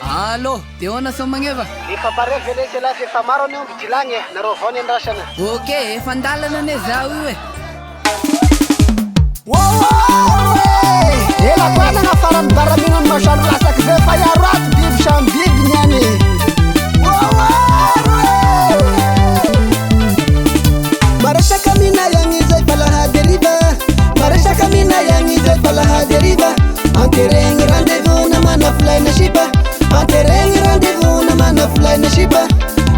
Allo, teo na so magneva. Efa pare velesy la efa maro ny omby dilagny nareo vao ny andrasana. Okey, efa andalana ane zaho io e. Ela kwanana farany baramina ny masano lasaky zay fa iaro ato biby samy biby niany. Maresaka mina yang izay falahaderiva, maresaka mina yang izay falahaderiva. Antereng rendezvous na manaflay na shiba, antereng rendezvous na manaflay na shiba.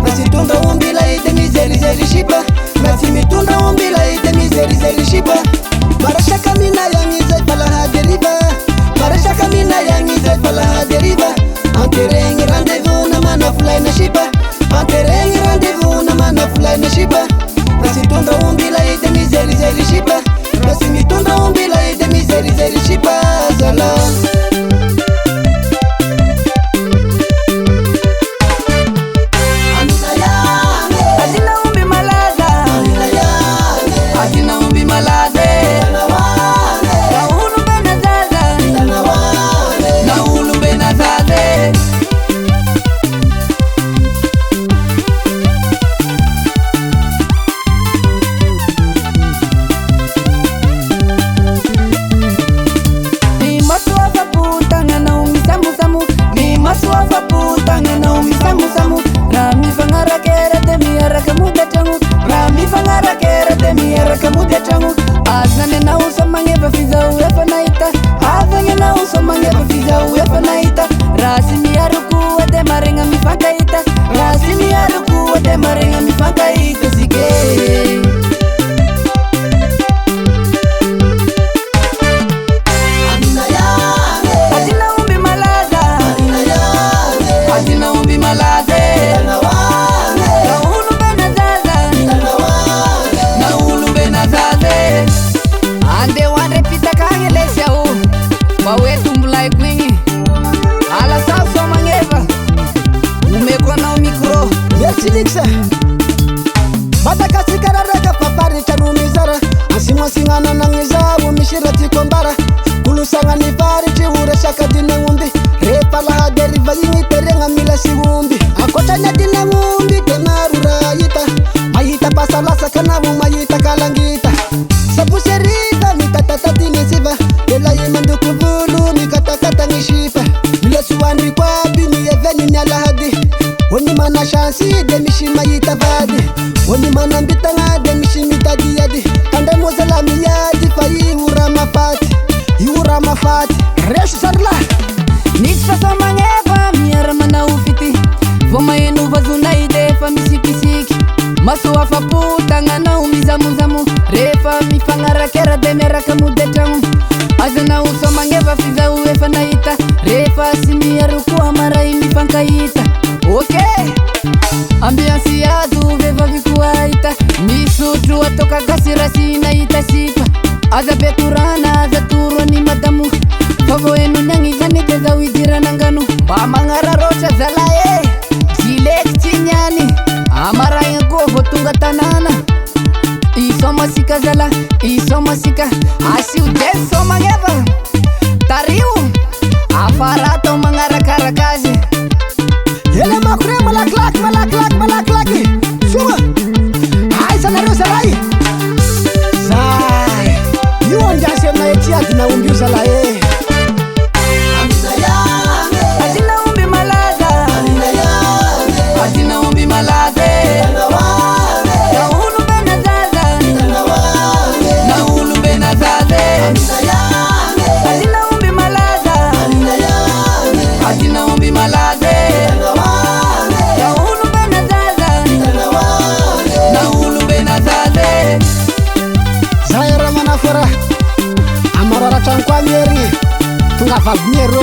Nasi tunda omby lay de misery shiba, nasi mitunda omby lay de misery shiba. Maresaka mina yang izay falahaderiva, maresaka mina yang izay falahaderiva. Antereng rendezvous na manaflay na shiba, antereng rendezvous na manaflay na shiba. Nasi tunda omby lay de misery shiba, nasi mitunda omby lay de misery shiba. Zala Adin'Aomby malade, Adin'Aomby malade. Na ulu bena zaza, na ulu bena zaza. Azanye na uso mangeva fiza uefa naita, azanye na uso mangeva fiza uefa naita. Rasi miaruku ade marenga mifakaita, rasi miaruku ade marenga mifakaita sige. Adin'Aomby malade, Adin'Aomby malade. Na ulu bena zaza, na ulu bena zaza. Ande wande pita kange lesya u wawetu mbulai kwingi ala sauso mangeva umekwa na mikro Merci Lixa. Mada kasikararaka papari chanumizara, asimwa singana nangiza umishira tikombara. Kulusanga ni pari chiure shaka Adin'Aomby, repa laha deriva yingi terenga mila siwumbi. Akochanya Adin'Aomby tenarura yita, mayita pasalasa kanamu mayita kalangita. Sabu serita mikatatati nisiva, ela yemanduku vulu mikatakata nishipa. Mila suwandri kwa bini eveni nyalahadi, wani mana shansi de mishima yitavadi, wani mana mbitanga de mishimi tadiyadi. Kande mozela miyadi fa iura mafati reshu sarla. Nitsa sa mangeva miara mana ufiti, voma yenu vazuna ide fa misikisiki. Masu afa puta ngana umizamuzamu, refa mifangara kera de meraka mudetangu. Azana uso mangeva fiza uefa naita, refa simiaruku amara imifankaita. Okay, ambiansi yazu veva vikuaita, misutu atoka kasirasi naita sipa. Aza beturana aza turo ni madamu, favo enu nyangizani teza widira nanganu. Bamangara rocha zalae, jilek chinyani, amara yango votunga tanana. Iso masika zala, iso masika, asiu deso mangeva. Tariu, afarato mangara karakazi. Ele makure malaklaki Suma Hai salario salai Zai Yuon jase na eti Adin'Aomby usalae. Adin'Aomby malade, Adin'Aomby malade. Na ulu bena zaza, na ulu bena zaza. Adin'Aomby malade, Adin'Aomby malade. Na ulu bena zaza, na ulu bena zaza. Zai ramana fora Amorora chankwa mieri Tunga fab miero